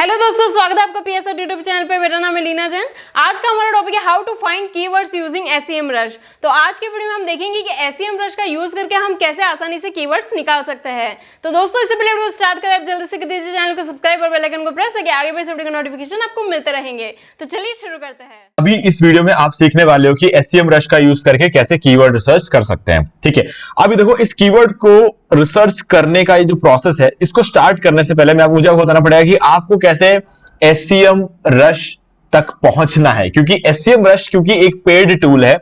Hello दोस्तों, स्वागत है आपका पीएसआर यूट्यूब चैनल पे। मेरा नाम है लीना जैन। आज का हमारा टॉपिक है how to find keywords using SEM Rush. तो आज की वीडियो में हम देखेंगे कि एसईएम रश का यूज करके हम कैसे आसानी से कीवर्ड्स निकाल सकते हैं। तो दोस्तों, इससे पहले वीडियो स्टार्ट करें, आप जल्दी से कर दीजिए चैनल को सब्सक्राइब और बेल आइकन को प्रेस करके आगे बढ़े वीडियो का नोटिफिकेशन आपको मिलते रहेंगे। तो चलिए शुरू करते हैं। अभी इस वीडियो में आप सीखने वाले हो कि एसईएम रश का यूज करके कैसे कीवर्ड रिसर्च कर सकते हैं। ठीक है, अभी देखो, इस कीवर्ड को रिसर्च करने का ये जो प्रोसेस है, इसको स्टार्ट करने से पहले मुझे आपको बताना पड़ेगा कि आपको कैसे एसईएम रश तक पहुंचना है। क्योंकि एसईएम रश एक पेड टूल है,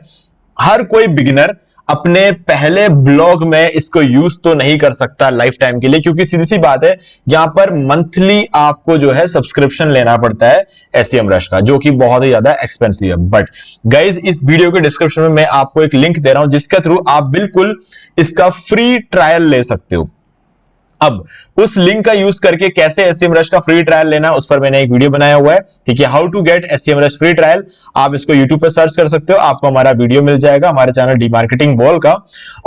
हर कोई बिगिनर अपने पहले ब्लॉग में इसको यूज तो नहीं कर सकता लाइफ टाइम के लिए, क्योंकि सीधी सी बात है, यहां पर मंथली आपको जो है सब्सक्रिप्शन लेना पड़ता है एसईएम रश का, जो कि बहुत ही ज्यादा एक्सपेंसिव है। बट गाइज, इस वीडियो के डिस्क्रिप्शन में मैं आपको एक लिंक दे रहा हूं जिसके थ्रू आप बिल्कुल इसका फ्री ट्रायल ले सकते हो। अब उस लिंक का यूज करके कैसे एसईएम रश का फ्री ट्रायल लेना है, उस पर मैंने एक वीडियो बनाया हुआ है। ठीक है, how to get SEM Rush free trial. आप इसको यूट्यूब पर सर्च कर सकते हो, आपको हमारा वीडियो मिल जाएगा हमारे चैनल डी मार्केटिंग बॉल का।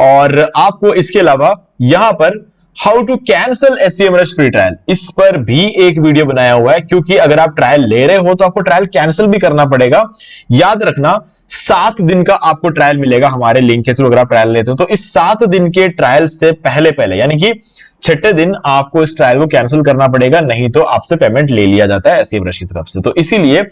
और आपको इसके अलावा यहां पर how to cancel SEM Rush free trial, इस पर भी एक वीडियो बनाया हुआ है। क्योंकि अगर आप ट्रायल ले रहे हो तो आपको ट्रायल कैंसिल भी करना पड़ेगा। याद रखना, 7 दिन का आपको ट्रायल मिलेगा हमारे लिंक के थ्रू अगर आप ट्रायल लेते हो। तो इस 7 दिन के ट्रायल से पहले यानी कि 6ठे दिन आपको इस ट्रायल को कैंसिल करना पड़ेगा, नहीं तो आपसे पेमेंट ले लिया जाता है एसईएम रश की तरफ से। तो इसीलिए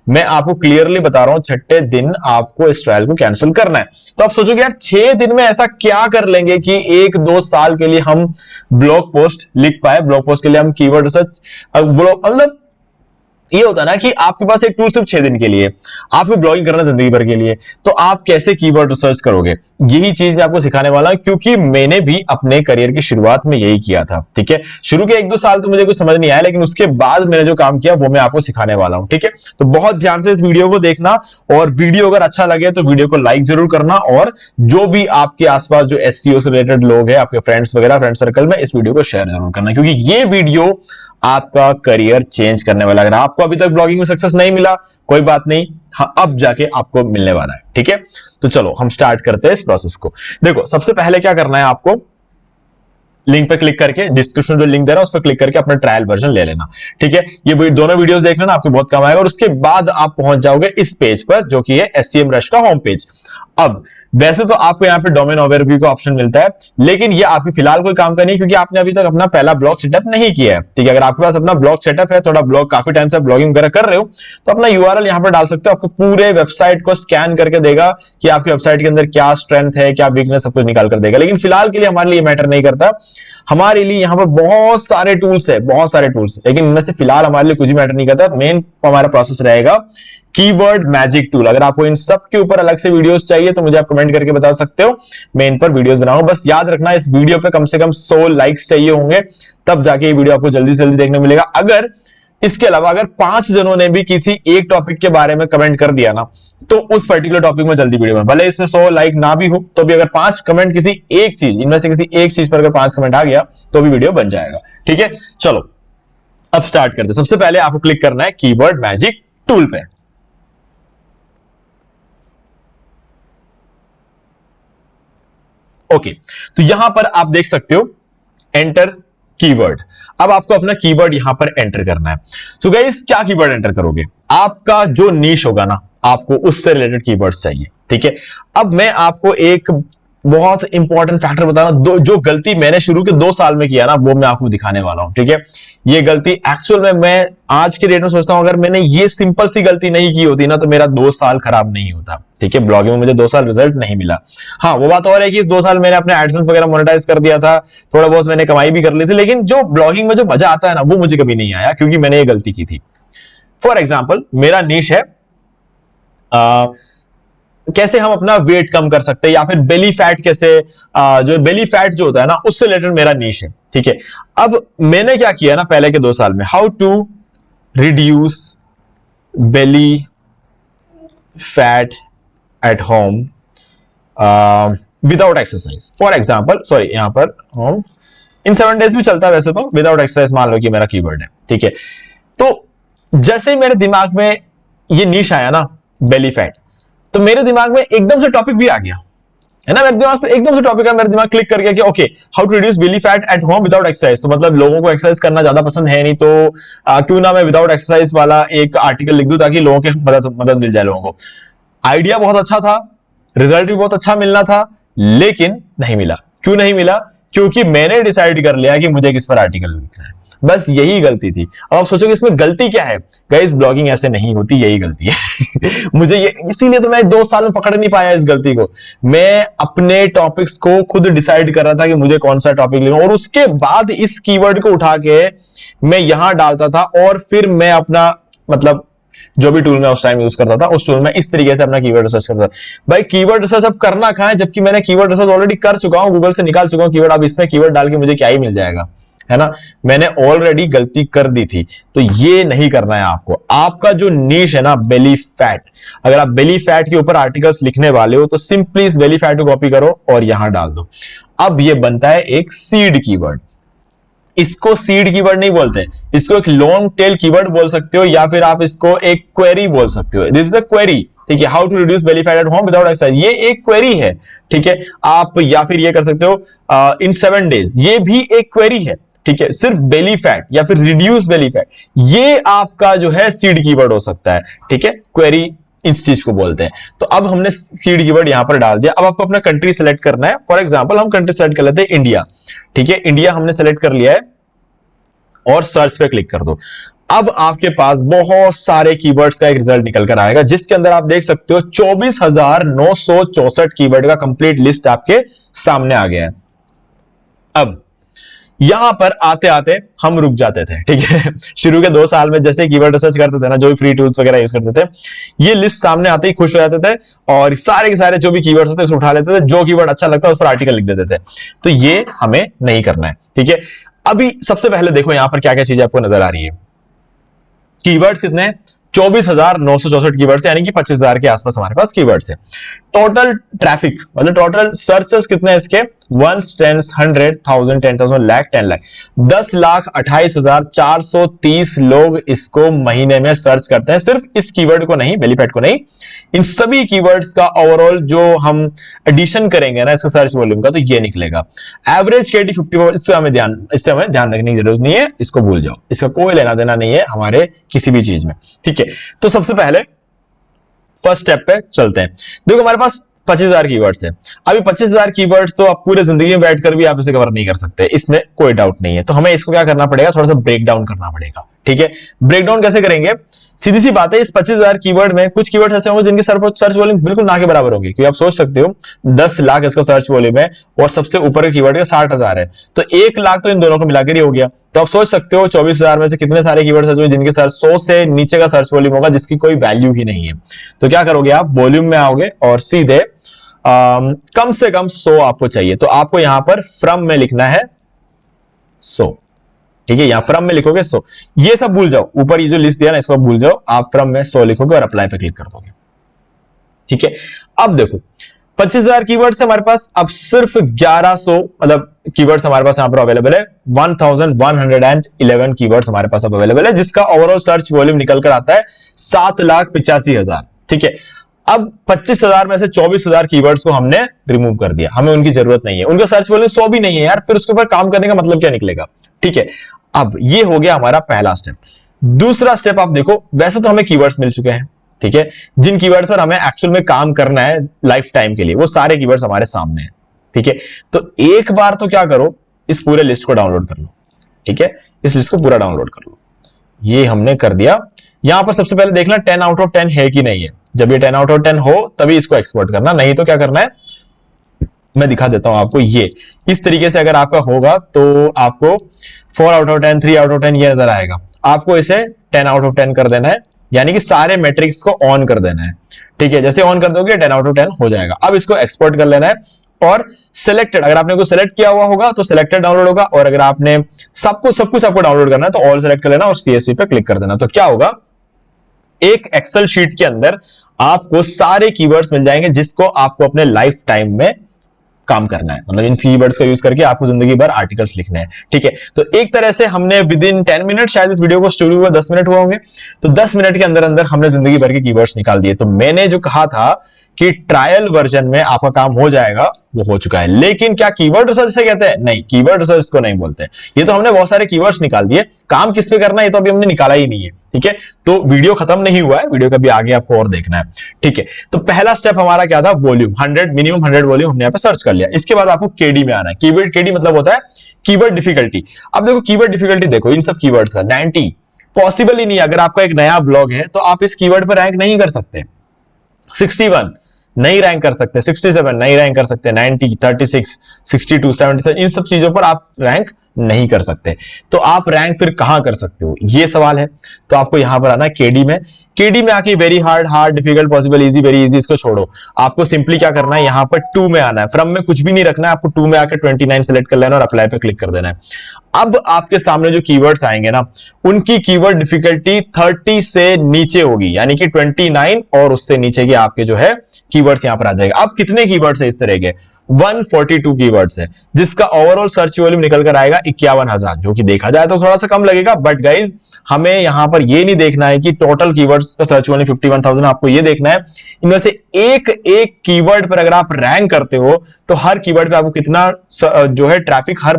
मैं आपको क्लियरली बता रहा हूं, 6ठे दिन आपको इस ट्रायल को कैंसिल करना है। तो आप सोचोगे यार, 6 दिन में ऐसा क्या कर लेंगे कि 1-2 साल के लिए हम ब्लॉग पोस्ट लिख पाए, ब्लॉग पोस्ट के लिए हम कीवर्ड रिसर्च, मतलब ये होता है ना कि आपके पास एक टूल सिर्फ 6 दिन के लिए, आपको ब्लॉगिंग करना जिंदगी भर के लिए, तो आप कैसे कीवर्ड रिसर्च करोगे? यही चीज मैं आपको सिखाने वाला हूं, क्योंकि मैंने भी अपने करियर की शुरुआत में यही किया था। ठीक है, शुरू के 1-2 साल तो मुझे कुछ समझ नहीं आया, लेकिन उसके बाद मैंने जो काम किया वो मैं आपको सिखाने वाला हूं। ठीक है, तो बहुत ध्यान से इस वीडियो को देखना, और वीडियो अगर अच्छा लगे तो वीडियो को लाइक जरूर करना, और जो भी आपके आसपास जो एसईओ से रिलेटेड लोग हैं, आपके फ्रेंड्स वगैरह, फ्रेंड सर्कल में, इस वीडियो को शेयर जरूर करना, क्योंकि ये वीडियो आपका करियर चेंज करने वाला है। अगर आपको अभी तक ब्लॉगिंग में सक्सेस नहीं मिला, कोई बात नहीं, हाँ, अब जाके आपको मिलने वाला है। ठीक है, तो चलो हम स्टार्ट करते हैं इस प्रोसेस को। देखो, सबसे पहले क्या करना है, आपको लिंक पे क्लिक करके, डिस्क्रिप्शन में लिंक दे रहा हूं, उस पर क्लिक करके अपना ट्रायल वर्जन ले लेना। ठीक है, ये दोनों वीडियोस देख लेना, आपको बहुत काम आएगा। और उसके बाद आप पहुंच जाओगे इस पेज पर, जो कि है एसईएम रश का होम पेज। अब वैसे तो आपको यहाँ पे डोमेन ओवरव्यू का ऑप्शन मिलता है, लेकिन ये आपकी फिलहाल कोई काम का नहीं, क्योंकि आपने अभी तक अपना पहला ब्लॉग सेटअप नहीं किया है। ठीक है, अगर आपके पास अपना ब्लॉग सेटअप है, थोड़ा ब्लॉग काफी टाइम से ब्लॉगिंग वगैरह कर रहे हो, तो अपना यूआरएल यहाँ पर डाल सकते हो। आपको पूरे वेबसाइट को स्कैन करके देगा कि आपकी वेबसाइट के अंदर क्या स्ट्रेंथ है, क्या वीकनेस, सब कुछ निकाल कर देगा। लेकिन फिलहाल के लिए हमारे लिए मैटर नहीं करता। हमारे लिए यहाँ पर बहुत सारे टूल्स है, बहुत सारे टूल्स, लेकिन इनमें से फिलहाल हमारे लिए कुछ भी मैटर नहीं करता। मेन हमारा प्रोसेस रहेगा कीवर्ड मैजिक टूल। अगर आपको इन सब के ऊपर अलग से वीडियोस चाहिए तो मुझे आप कमेंट करके बता सकते हो, मैं इन पर वीडियोस बनाऊंगा। बस याद रखना, इस वीडियो पे कम से कम 100 लाइक्स चाहिए होंगे, तब जाके ये वीडियो आपको जल्दी से जल्दी देखने मिलेगा। अगर इसके अलावा अगर 5 जनों ने भी किसी एक टॉपिक के बारे में कमेंट कर दिया ना, तो उस पर्टिकुलर टॉपिक में जल्दी वीडियो में, भले इसमें 100 लाइक ना भी हो, तो भी अगर 5 कमेंट किसी एक चीज, इनमें से किसी एक चीज पर अगर 5 कमेंट आ गया तो भी वीडियो बन जाएगा। ठीक है, चलो अब स्टार्ट करते हैं। सबसे पहले आपको क्लिक करना है कीवर्ड मैजिक टूल पे। ओके, तो यहां पर आप देख सकते हो एंटर कीवर्ड। अब आपको अपना कीवर्ड यहां पर एंटर करना है। तो गाइस, क्या कीवर्ड एंटर करोगे? आपका जो नीश होगा ना, आपको उससे रिलेटेड कीवर्ड्स चाहिए। ठीक है, अब मैं आपको एक बहुत इंपॉर्टेंट फैक्टर बता रहा हूं, जो गलती मैंने शुरू के 2 साल में किया ना, वो मैं आपको दिखाने वाला हूं। ठीक है, ये गलती एक्चुअल में मैं आज के डेट में सोचता हूं, अगर मैंने ये सिंपल सी गलती नहीं की होती ना, तो मेरा 2 साल खराब नहीं होता। ठीक है, ब्लॉगिंग में मुझे 2 साल रिजल्ट नहीं मिला। हाँ, वो बात और है कि इस 2 साल मैंने अपने एडसेंस वगैरह मोनेटाइज कर दिया था, थोड़ा बहुत मैंने कमाई भी कर ली थी, लेकिन जो ब्लॉगिंग में जो मजा आता है ना, वो मुझे कभी नहीं आया, क्योंकि मैंने ये गलती की थी। फॉर एग्जाम्पल, मेरा नीश है कैसे हम अपना वेट कम कर सकते हैं, या फिर बेली फैट कैसे, जो बेली फैट जो होता है ना, उससे रिलेटेड मेरा नीश है। ठीक है, अब मैंने क्या किया ना पहले के 2 साल में, how to reduce belly fat at home without exercise. For example, sorry, यहां पर होम इन 7 डेज भी चलता है वैसे तो, विदाउट एक्सरसाइज मान लो कि मेरा कीवर्ड है। ठीक है, तो जैसे ही मेरे दिमाग में ये नीश आया ना, बेली फैट, तो मेरे दिमाग में एकदम से टॉपिक भी आ गया है ना। मेरे दिमाग से एकदम से टॉपिक है, मेरा दिमाग क्लिक कर गया कि okay, how to reduce belly fat at home without exercise. तो मतलब लोगों को एक्सरसाइज करना ज्यादा पसंद है नहीं, तो क्यों ना मैं विदाउट एक्सरसाइज वाला एक आर्टिकल लिख दूं ताकि लोगों के मदद मिल जाए लोगों को। आइडिया बहुत अच्छा था, रिजल्ट भी बहुत अच्छा मिलना था, लेकिन नहीं मिला। क्यों नहीं मिला? क्योंकि मैंने डिसाइड कर लिया कि मुझे किस पर आर्टिकल लिखना है, बस यही गलती थी। अब आप सोचोगे इसमें गलती क्या है? गाइस, ब्लॉगिंग ऐसे नहीं होती, यही गलती है। मुझे ये इसीलिए तो मैं 2 साल में पकड़ नहीं पाया इस गलती को। मैं अपने टॉपिक्स को खुद डिसाइड कर रहा था कि मुझे कौन सा टॉपिक लेना, और उसके बाद इस कीवर्ड को उठा के मैं यहां डालता था, और फिर मैं अपना मतलब जो भी टूल मैं उस टाइम यूज करता था, उस टूल में इस तरीके से अपना कीवर्ड रिसर्च करता था। भाई कीवर्ड रिसर्च अब करना कहां है, जबकि मैंने कीवर्ड रिसर्च ऑलरेडी कर चुका हूं, गूगल से निकाल चुका हूं कीवर्ड। अब इसमें कीवर्ड डाल के मुझे क्या ही मिल जाएगा, है ना। मैंने ऑलरेडी गलती कर दी थी, तो ये नहीं करना है आपको। आपका जो नीश है ना, बेली फैट, अगर आप बेली फैट के ऊपर आर्टिकल्स लिखने वाले हो तो सिंपली इस बेली फैट को कॉपी करो और यहां डाल दो। अब ये बनता है एक सीड कीवर्ड। इसको सीड कीवर्ड नहीं बोलते, इसको एक लॉन्ग टेल कीवर्ड बोल सकते हो, या फिर आप इसको एक क्वेरी बोल सकते हो। दिस इज अ क्वेरी, ठीक है। How to reduce belly fat at home without exercise, ये एक क्वेरी है, ठीक है। आप या फिर ये कर सकते हो इन 7 डेज, ये भी एक क्वेरी है, ठीक है। सिर्फ बेली फैट या फिर रिड्यूस बेली फैट, ये आपका जो है सीड कीवर्ड हो सकता है, ठीक है। क्वेरी इस चीज को बोलते हैं। तो अब हमने सीड कीवर्ड यहां पर डाल दिया। अब आपको अपना कंट्री सेलेक्ट करना है। फॉर एग्जांपल हम कंट्री सेलेक्ट कर लेते हैं इंडिया, ठीक है। इंडिया हमने सेलेक्ट कर लिया है और सर्च पे क्लिक कर दो। अब आपके पास बहुत सारे कीवर्ड्स का एक रिजल्ट निकल कर आएगा, जिसके अंदर आप देख सकते हो 24,964 कीवर्ड का कंप्लीट लिस्ट आपके सामने आ गया है। अब यहां पर आते आते हम रुक जाते थे, ठीक है। शुरू के 2 साल में जैसे कीवर्ड रिसर्च करते थे ना, जो भी फ्री टूल्स वगैरह यूज करते थे, ये लिस्ट सामने आते ही खुश हो जाते थे और सारे के सारे जो भी कीवर्ड्स होते थे उठा लेते थे, जो कीवर्ड अच्छा लगता है उस पर आर्टिकल लिख देते थे। तो ये हमें नहीं करना है, ठीक है। अभी सबसे पहले देखो यहां पर क्या क्या चीजें आपको नजर आ रही है। कीवर्ड्स कितने? 24,964 कीवर्ड्स, यानी कि 25,000 के आसपास हमारे पास कीवर्ड्स है। टोटल ट्रैफिक मतलब टोटल सर्चेस कितने हैं इसके? 1, 10, 100, 1000, 10,000, लाख, 10 लाख, 10,28,430 लोग इसको महीने में सर्च करते हैं। सिर्फ इस कीवर्ड को नहीं, बेली फैट को नहीं, इन सभी कीवर्ड्स का ओवरऑल जो हम एडिशन करेंगे ना इसका सर्च वॉल्यूम का, तो ये निकलेगा। एवरेज KD 54, इससे हमें ध्यान रखने की जरूरत नहीं है, इसको भूल जाओ, इसका कोई लेना देना नहीं है हमारे किसी भी चीज में, ठीक है। तो सबसे पहले फर्स्ट स्टेप पे चलते हैं। देखो हमारे पास 25,000 कीवर्ड्स हैं। अभी 25,000 कीवर्ड्स तो आप पूरे जिंदगी में बैठकर भी आप इसे कवर नहीं कर सकते, इसमें कोई डाउट नहीं है। तो हमें इसको क्या करना पड़ेगा? थोड़ा सा ब्रेक डाउन करना पड़ेगा, ठीक है। ब्रेक डाउन कैसे करेंगे? सीधी सी बात है, इस 25,000 कीवर्ड में कुछ कीवर्ड्स ऐसे होंगे जिनके सर्च वॉल्यूम बिल्कुल ना के बराबर होंगे, क्योंकि आप सोच सकते हो 10 लाख इसका सर्च वॉल्यूम है और सबसे ऊपर के कीवर्ड का 60,000 है, तो 1 लाख तो इन दोनों को मिलाकर ही हो गया। तो आप सोच सकते हो 24,000 में से कितने सारे कीवर्ड्स हैं जिनके सर्च 100 से नीचे का सर्च वॉल्यूम होगा, जिसकी कोई वैल्यू ही नहीं है। तो क्या करोगे आप? वॉल्यूम में आओगे और सीधे कम से कम 100 आपको चाहिए, तो आपको यहां पर फ्रॉम में लिखना है 100, ठीक है। यहां फ्रॉम में लिखोगे 100, ये सब भूल जाओ, ऊपर ये जो लिस्ट दिया ना इसको भूल जाओ, आप फ्रॉम में 100 लिखोगे और अप्लाई पे क्लिक कर दोगे, ठीक है। अब देखो 25,000 कीवर्ड्स हमारे पास, अब सिर्फ 1100 मतलब कीवर्ड्स हमारे पास यहां पर अवेलेबल है। 1111 कीवर्ड्स हमारे पास अब अवेलेबल है, जिसका ओवरऑल सर्च वॉल्यूम निकल कर आता है 7,85,000, ठीक है। अब 25,000 में से 24,000 कीवर्ड्स को हमने रिमूव कर दिया, हमें उनकी जरूरत नहीं है, उनका सर्च वॉल्यूम 100 भी नहीं है यार, फिर उसके ऊपर काम करने का मतलब क्या निकलेगा, ठीक है। अब ये हो गया हमारा पहला स्टेप। दूसरा स्टेप आप देखो, वैसे तो हमें कीवर्ड्स मिल चुके हैं, ठीक है। जिन कीवर्ड्स पर हमें एक्चुअल में काम करना है लाइफ टाइम के लिए, वो सारे कीवर्ड्स हमारे सामने हैं, ठीक है। तो एक बार तो क्या करो, इस पूरे लिस्ट को डाउनलोड कर लो, ठीक है। इस लिस्ट को पूरा डाउनलोड कर लो, ये हमने कर दिया। यहां पर सबसे पहले देखना 10 आउट ऑफ 10 है कि नहीं है। जब ये 10 आउट ऑफ 10 हो तभी इसको एक्सपोर्ट करना, नहीं तो क्या करना है मैं दिखा देता हूं आपको। ये इस तरीके से अगर आपका होगा तो आपको 4 आउट ऑफ 10, 3 आउट ऑफ 10 ये नजर आएगा। आपको इसे 10 आउट ऑफ 10 कर देना है, यानी कि सारे मैट्रिक्स को ऑन कर देना है, ठीक है। जैसे ऑन कर दोगे 10 आउट ऑफ 10 हो जाएगा। अब इसको एक्सपोर्ट कर लेना है और सिलेक्टेड, अगर आपने को सिलेक्ट किया हुआ होगा तो सिलेक्टेड डाउनलोड होगा, और अगर आपने सब कुछ आपको डाउनलोड करना है तो ऑल सेलेक्ट कर लेना और CSV पे क्लिक कर देना। तो क्या होगा, एक एक्सेल शीट के अंदर आपको सारे कीवर्ड्स मिल जाएंगे जिसको आपको अपने लाइफ टाइम में काम करना है, मतलब इन कीवर्ड्स का यूज करके आपको जिंदगी भर आर्टिकल्स लिखने हैं। ठीक है, तो एक तरह से हमने विद इन 10 मिनट, शायद इस वीडियो को शुरू हुआ 10 मिनट हुए होंगे, तो 10 मिनट के अंदर अंदर हमने जिंदगी भर के कीवर्ड्स निकाल दिए। तो मैंने जो कहा था कि ट्रायल वर्जन में आपका काम हो जाएगा, वो हो चुका है। लेकिन क्या कीवर्ड रिसर्च से कहते हैं? नहीं, कीवर्ड रिसर्च को नहीं बोलते। ये तो हमने बहुत सारे कीवर्ड्स निकाल दिए, काम किस पे करना है ये तो अभी हमने निकाला ही नहीं है। ठीक है, तो वीडियो खत्म नहीं हुआ है, वीडियो का भी आगे आपको और देखना है। ठीक है, तो पहला स्टेप हमारा क्या था? वॉल्यूम 100, मिनिमम 100 वॉल्यूम हमने यहाँ पे सर्च कर लिया। इसके बाद आपको केडी में आना है। कीवर्ड केडी मतलब होता है कीवर्ड डिफिकल्टी। अब देखो कीवर्ड डिफिकल्टी, देखो इन सब कीवर्ड्स का 90 पॉसिबल ही नहीं। अगर आपका एक नया ब्लॉग है तो आप इस कीवर्ड पर रैंक नहीं कर सकते। 61 नहीं रैंक कर सकते, 67 नहीं रैंक कर सकते, 90, 36, 62, 77 इन सब चीजों पर आप रैंक नहीं कर सकते। तो आप रैंक फिर कहां कर सकते हो, ये सवाल है। तो आपको यहां पर आना है केडी में। केडी में आके very hard, hard, difficult, possible, easy, very easy, इसको छोड़ो। आपको सिंपली क्या करना है, यहां पर 2 में आना है। फ्रॉम में कुछ भी नहीं रखना है, आपको 2 में आकर 29 सेलेक्ट कर लेना और अप्लाई पे क्लिक कर देना है। अब आपके सामने जो कीवर्ड्स आएंगे ना, उनकी कीवर्ड डिफिकल्टी 30 से नीचे होगी, यानी कि 29 और उससे नीचे के आपके जो है कीवर्ड्स यहां पर आ जाएगा। अब कितने कीवर्ड्स है इस तरह के? 142 कीवर्ड्स है, जिसका ओवरऑल सर्च वॉल्यूम निकल कर आएगा 51,000, जो कि देखा जाए तो थोड़ा सा कम लगेगा, बट गाइज हमें यहां पर ये नहीं देखना है कि टोटल कीवर्ड्स का सर्च वॉल्यूम 51,000। आपको ये देखना है इनमें से एक एक कीवर्ड पर अगर आप रैंक करते हो तो हर कीवर्ड पे आपको कितना जो है ट्रैफिक हर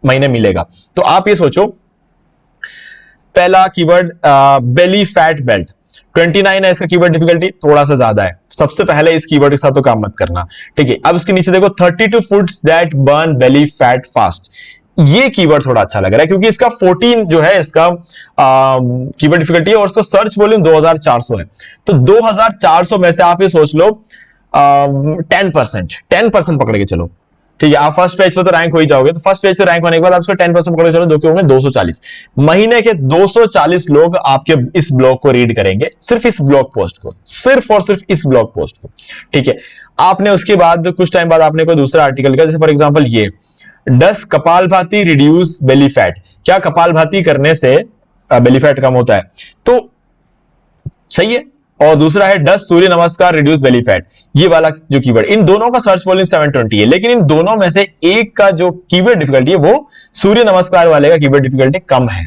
महीने मिलेगा। तो आप ये सोचो, पहला कीवर्ड बेली फैट बेल्ट, 29 है इसका कीवर्ड डिफिकल्टी, थोड़ा सा ज्यादा है। सबसे पहले इस कीवर्ड के साथ तो काम मत करना। ठीक है, अब इसके नीचे देखो 32 foods that burn belly fat fast. ये कीवर्ड थोड़ा अच्छा लग रहा है क्योंकि इसका 14 जो है इसका कीवर्ड डिफिकल्टी है और इसका सर्च वॉल्यूम 2400 है। तो 2400 में से आप ये सोच लो 10% पकड़ के चलो। ठीक है, आप फर्स्ट पेज पे तो रैंक हो ही जाओगे, तो फर्स्ट पेज पे रैंक होने के बाद आप उसको 10% पकड़ के चलो, जो कि होंगे 240। महीने के 240 लोग आपके इस ब्लॉग को रीड करेंगे, सिर्फ इस ब्लॉग पोस्ट को, सिर्फ और सिर्फ इस ब्लॉग पोस्ट को। ठीक है, आपने उसके बाद कुछ टाइम बाद आपने कोई दूसरा आर्टिकल लिखा, जैसे फॉर एग्जांपल ये डस कपालभाति रिड्यूस बेली फैट, क्या कपालभाति करने से बेली फैट कम होता है? तो सही है। और दूसरा है डस सूर्य नमस्कार रिड्यूस बेली फैट, ये वाला जो कीवर्ड, इन दोनों का सर्च वॉल्यूम 720 है, लेकिन इन दोनों में से एक का जो कीवर्ड डिफिकल्टी है वो सूर्य नमस्कार वाले का कीवर्ड डिफिकल्टी कम है।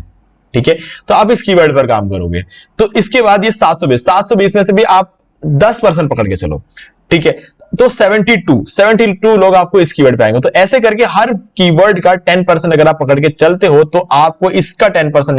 ठीक है, तो आप इस कीवर्ड पर काम करोगे। तो इसके बाद ये 720 में से भी आप 10% पकड़ के चलो। ठीक है, तो 72 लोग आपको इस कीवर्ड पे आएंगे। तो ऐसे करके हर कीवर्ड का 10% अगर आप पकड़ के चलते हो तो आपको इसका 10%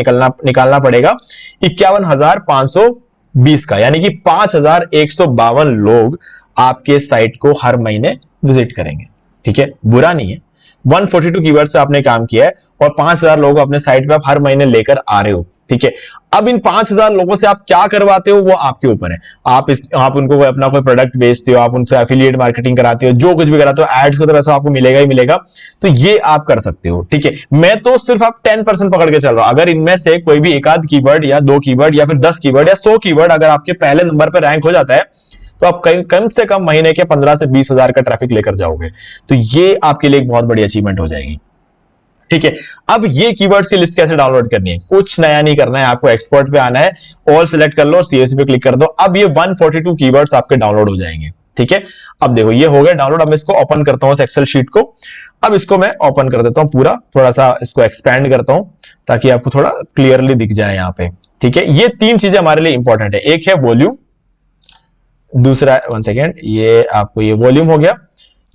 निकालना पड़ेगा 51,520 का, यानी कि 5,152 लोग आपके साइट को हर महीने विजिट करेंगे। ठीक है, बुरा नहीं है। 142 कीवर्ड्स पे आपने काम किया है और 5,000 लोग अपने साइट पे आप हर महीने लेकर आ रहे हो। ठीक है, अब इन 5,000 लोगों से आप क्या करवाते हो वो आपके ऊपर है। आप उनको अपना कोई प्रोडक्ट बेचते हो, आप उनसे एफिलिएट मार्केटिंग कराते हो, जो कुछ भी कराते हो, एड्स को तो पैसा आपको मिलेगा ही मिलेगा। तो ये आप कर सकते हो। ठीक है, मैं तो सिर्फ आप 10% पकड़ के चल रहा हूं। अगर इनमें से कोई भी एक आध कीवर्ड या 2 कीवर्ड या फिर 10 कीवर्ड या 100 कीवर्ड अगर आपके पहले नंबर पर रैंक हो जाता है तो आप कम से कम महीने के 15 से 20,000 का ट्रैफिक लेकर जाओगे। तो ये आपके लिए एक बहुत बड़ी अचीवमेंट हो जाएगी। ठीक है, अब ये कीवर्ड्स की लिस्ट कैसे डाउनलोड करनी है? कुछ नया नहीं करना है, आपको एक्सपर्ट पे आना है, ऑल सिलेक्ट कर लो और सीएसवी पे क्लिक कर दो। अब ये 142 कीवर्ड्स आपके डाउनलोड हो जाएंगे। ठीक है, अब देखो ये हो गया डाउनलोड। अब मैं इसको ओपन करता हूं एक्सेल शीट को। अब इसको मैं ओपन कर देता हूं पूरा, थोड़ा सा इसको एक्सपैंड करता हूं ताकि आपको थोड़ा क्लियरली दिख जाए यहाँ पे। ठीक है, ये 3 चीजें हमारे लिए इंपॉर्टेंट है। एक है वॉल्यूम, दूसरा 1 सेकेंड, ये आपको ये वॉल्यूम हो गया,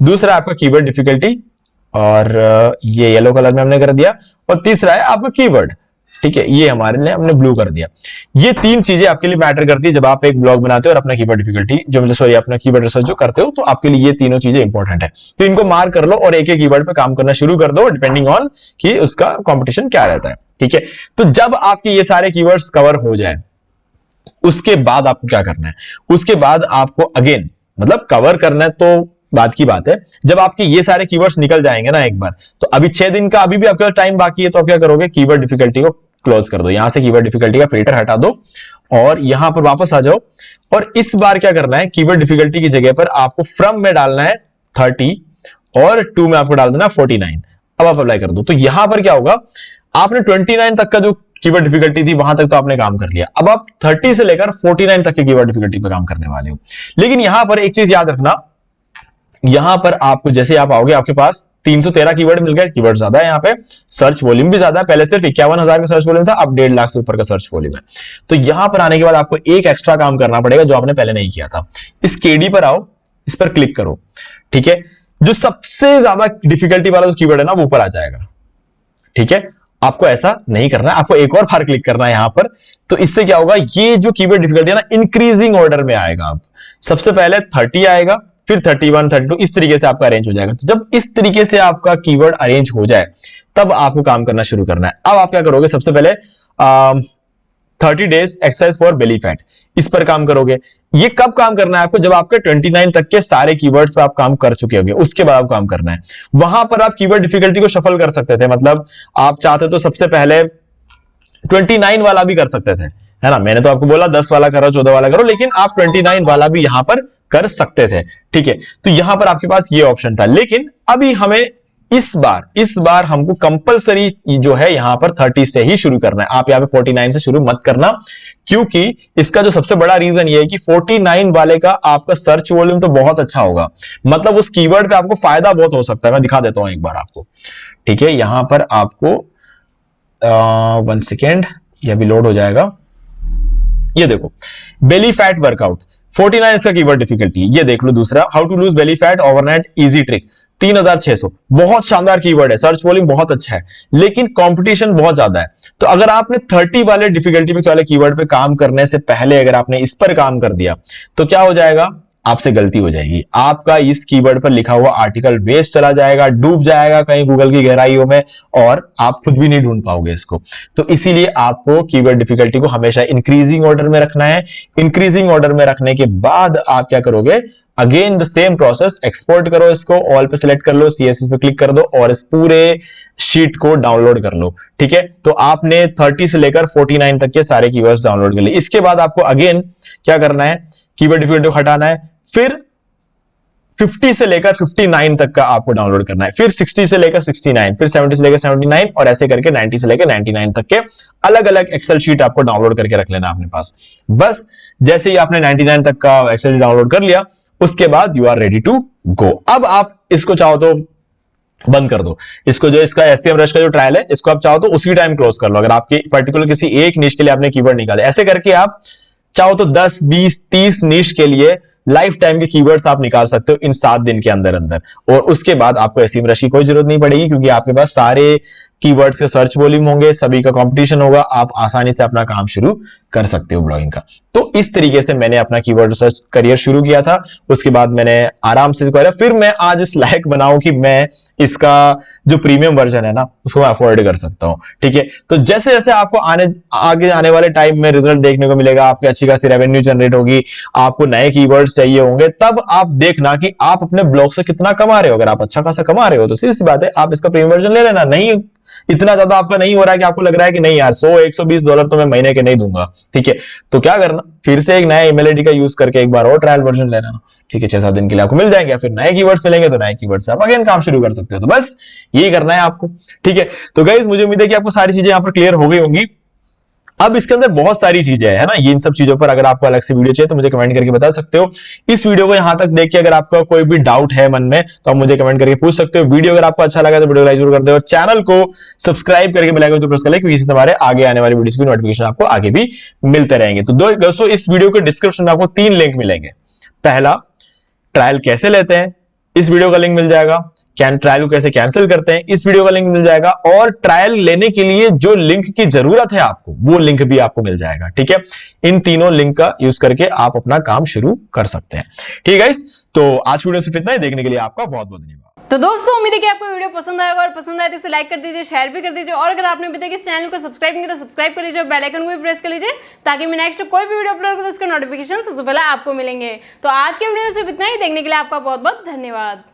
दूसरा आपका कीवर्ड डिफिकल्टी और ये येलो कलर में हमने कर दिया, और तीसरा है आपका कीवर्ड। ठीक है, ये हमारे लिए हमने ब्लू कर दिया। ये 3 चीजें आपके लिए मैटर करती है जब आप एक ब्लॉग बनाते हो और अपना कीवर्ड डिफिकल्टी जो मतलब सॉरी अपना कीवर्ड रिसर्च जो करते हो, तो आपके लिए ये तीनों चीजें इंपॉर्टेंट है। तो इनको मार्क कर लो और एक एक कीवर्ड पे काम करना शुरू कर दो, डिपेंडिंग ऑन कि उसका कंपटीशन क्या रहता है। ठीक है, तो जब आपके ये सारे कीवर्ड्स कवर हो जाए उसके बाद आपको क्या करना है? उसके बाद आपको अगेन मतलब कवर करना है तो बात की बात है, जब आपके ये सारे कीवर्ड्स निकल जाएंगे ना एक बार, तो अभी 6 दिन का अभी भी आपके पास टाइम बाकी है, तो आप क्या करोगे? कीवर्ड डिफिकल्टी को क्लोज कर दो, यहां से कीवर्ड डिफिकल्टी का फिल्टर हटा दो और यहां पर वापस आ जाओ। और इस बार क्या करना है? कीवर्ड डिफिकल्टी की जगह पर आपको फ्रॉम में डालना है 30 और 2 में आपको डाल देना 49। अब आप अप्लाई कर दो। तो यहां पर क्या होगा? आपने 29 तक का जो कीवर्ड डिफिकल्टी थी वहां तक तो आपने काम कर लिया, अब आप 30 से लेकर 49 तक की कीवर्ड डिफिकल्टी पे काम करने वाले हो। लेकिन यहां पर एक चीज याद रखना, यहां पर आपको जैसे आप आओगे आपके पास 313 कीवर्ड मिल गए, कीवर्ड ज्यादा है यहाँ पे, सर्च वॉल्यूम भी ज्यादा है, पहले सिर्फ 51,000 का सर्च वॉल्यूम था, अब 1.5 लाख से ऊपर का सर्च वॉल्यूम है। तो यहां पर आने के बाद आपको एक एक्स्ट्रा काम करना पड़ेगा जो आपने पहले नहीं किया था। इस केडी पर आओ, इस पर क्लिक करो, ठीक है। जो सबसे ज्यादा डिफिकल्टी वाला जो कीवर्ड है ना वो ऊपर आ जाएगा, ठीक है। आपको ऐसा नहीं करना है, आपको एक और बार क्लिक करना है यहां पर। तो इससे क्या होगा, ये जो कीवर्ड डिफिकल्टी है ना इंक्रीजिंग ऑर्डर में आएगा। आप सबसे पहले 30 आएगा, फिर 31, 32, इस तरीके से आपका अरेंज हो जाएगा। तो जब इस तरीके से आपका कीवर्ड अरेंज हो जाए तब आपको काम करना शुरू करना है। अब आप क्या करोगे, सबसे पहले 30 days exercise for belly fat, इस पर काम करोगे। ये कब काम करना है आपको, जब आपके 29 तक के सारे कीवर्ड्स पर आप काम कर चुके होंगे, उसके बाद आप काम करना है। वहां पर आप कीवर्ड डिफिकल्टी को शफल कर सकते थे, मतलब आप चाहते तो सबसे पहले 29 वाला भी कर सकते थे, है ना। मैंने तो आपको बोला 10 वाला करो, 14 वाला करो, लेकिन आप 29 वाला भी यहां पर कर सकते थे, ठीक है। तो यहां पर आपके पास ये ऑप्शन था, लेकिन अभी हमें इस बार हमको कंपलसरी जो है यहां पर 30 से ही शुरू करना है। आप यहां पे 49 से शुरू मत करना, क्योंकि इसका जो सबसे बड़ा रीजन ये है कि 49 वाले का आपका सर्च वॉल्यूम तो बहुत अच्छा होगा, मतलब उस कीवर्ड पे आपको फायदा बहुत हो सकता है। मैं दिखा देता हूं एक बार आपको, ठीक है। यहां पर आपको 1 सेकेंड, यह भी लोड हो जाएगा। ये देखो, बेली फैट वर्कआउट 49 इसका कीवर्ड डिफिकल्टी, ये देख लो। दूसरा, how to lose belly fat overnight easy trick 3600, बहुत शानदार कीवर्ड है, सर्च वॉल्यूम बहुत अच्छा है, लेकिन कंपटीशन बहुत ज्यादा है। तो अगर आपने 30 वाले डिफिकल्टी वाले कीवर्ड पे काम करने से पहले अगर आपने इस पर काम कर दिया तो क्या हो जाएगा, आपसे गलती हो जाएगी। आपका इस कीवर्ड पर लिखा हुआ आर्टिकल वेस्ट चला जाएगा, डूब जाएगा कहीं गूगल की गहराइयों में, और आप खुद भी नहीं ढूंढ पाओगे इसको। तो इसीलिए आपको कीवर्ड डिफिकल्टी को हमेशा इंक्रीजिंग ऑर्डर में रखना है। इंक्रीजिंग ऑर्डर में रखने के बाद आप क्या करोगे, again the same process, export करो इसको, ऑल पे सिलेक्ट कर लो, CSS पे क्लिक कर दो और इस पूरे शीट को डाउनलोड कर लो, ठीक है। तो आपने 30 से लेकर 49 तक के सारे कीवर्ड्स डाउनलोड कर लिए। इसके बाद आपको अगेन क्या करना है, कीवर्ड डिफिकल्टी को हटाना है, फिर 50 से लेकर 59 तक का आपको डाउनलोड करना है, फिर 60 से लेकर 69, फिर 70 से लेकर 79 और ऐसे करके 90 से लेकर 99 तक के अलग अलग एक्सेल शीट आपको डाउनलोड करके रख लेना अपने पास। बस जैसे ही आपने 99 तक का एक्सेल डाउनलोड कर लिया, उसके बाद you are ready to go. अब आप इसको चाहो तो बंद कर दो, इसको जो इसका SEM रश का जो ट्रायल है इसको आप चाहो तो उसी टाइम क्लोज कर लो। अगर आपके पर्टिकुलर किसी एक निश के लिए आपने कीवर्ड निकाले, ऐसे करके आप चाहो तो 10, 20, 30 निश के लिए लाइफ टाइम के कीवर्ड्स आप निकाल सकते हो इन 7 दिन के अंदर अंदर, और उसके बाद आपको SEM रश की कोई जरूरत नहीं पड़ेगी, क्योंकि आपके पास सारे कीवर्ड्स के सर्च वॉल्यूम होंगे, सभी का कंपटीशन होगा, आप आसानी से अपना काम शुरू कर सकते हो ब्लॉगिंग का। तो इस तरीके से मैंने अपना कीवर्ड रिसर्च करियर शुरू किया था, उसके बाद मैंने आराम से करा, फिर मैं आज इस लायक बनाऊं कि मैं इसका जो प्रीमियम वर्जन है ना उसको मैं अफोर्ड कर सकता हूं, ठीक है। तो जैसे जैसे आपको आगे आने वाले टाइम में रिजल्ट देखने को मिलेगा, आपकी अच्छी खासी रेवेन्यू जनरेट होगी, आपको नए कीवर्ड्स चाहिए होंगे, तब आप देखना कि आप अपने ब्लॉग से कितना कमा रहे हो। अगर आप अच्छा खासा कमा रहे हो तो सीधी सी बात है, आप इसका प्रीमियम वर्जन ले लेना। नहीं, इतना ज्यादा आपका नहीं हो रहा है कि आपको लग रहा है कि नहीं यार 100-120 डॉलर तो मैं महीने के नहीं दूंगा, ठीक है, तो क्या करना, फिर से एक नया ईमेल आईडी का यूज करके एक बार और ट्रायल वर्जन ले लेना, ठीक है। 6-7 दिन के लिए आपको मिल जाएंगे, फिर नए कीवर्ड्स मिलेंगे तो नए कीवर्ड्स से आप अगेन काम शुरू कर सकते हो। तो बस यही करना है आपको, ठीक है। तो गाइस मुझे उम्मीद है कि आपको सारी चीजें यहां पर क्लियर हो गई होंगी। अब इसके अंदर बहुत सारी चीजें है ना, ये इन सब चीजों पर अगर आपको अलग से वीडियो चाहिए तो मुझे कमेंट करके बता सकते हो। इस वीडियो को यहां तक देख के अगर आपका कोई भी डाउट है मन में तो आप मुझे कमेंट करके पूछ सकते हो। वीडियो अगर आपको अच्छा लगा तो वीडियो लाइक जरूर कर दो, चैनल को सब्सक्राइब करके बेल आइकन प्रेस कर ले, क्योंकि इससे हमारे आगे आने वाली वीडियोस की नोटिफिकेशन आपको आगे भी मिलते रहेंगे। तो दोस्तों इस वीडियो के डिस्क्रिप्शन में आपको 3 लिंक मिलेंगे। पहला, ट्रायल कैसे लेते हैं, इस वीडियो का लिंक मिल जाएगा। ट्रायल को कैसे कैंसिल करते हैं, इस वीडियो का लिंक मिल जाएगा। और ट्रायल लेने के लिए जो लिंक की जरूरत है आपको, वो लिंक भी आपको मिल जाएगा, ठीक है। इन तीनों लिंक का यूज करके आप अपना काम शुरू कर सकते हैं, ठीक है गाइस। तो आज वीडियो सिर्फ इतना ही, देखने के लिए आपका बहुत बहुत धन्यवाद। तो दोस्तों उम्मीद है कि आपको वीडियो पसंद आएगा, और पसंद आए तो इसे लाइक कर दीजिए, शेयर भी कर दीजिए, और अगर आपने अभी तक इस चैनल को सब्सक्राइब नहीं किया तो सब्सक्राइब कर लीजिए, बेल आइकन को भी प्रेस कर लीजिए, ताकि मैं नेक्स्ट कोई भी वीडियो अपलोड करूं तो उसका नोटिफिकेशन सबसे पहले आपको मिलेंगे। तो आज के वीडियो में सिर्फ इतना ही, देखने के लिए आपका बहुत बहुत धन्यवाद।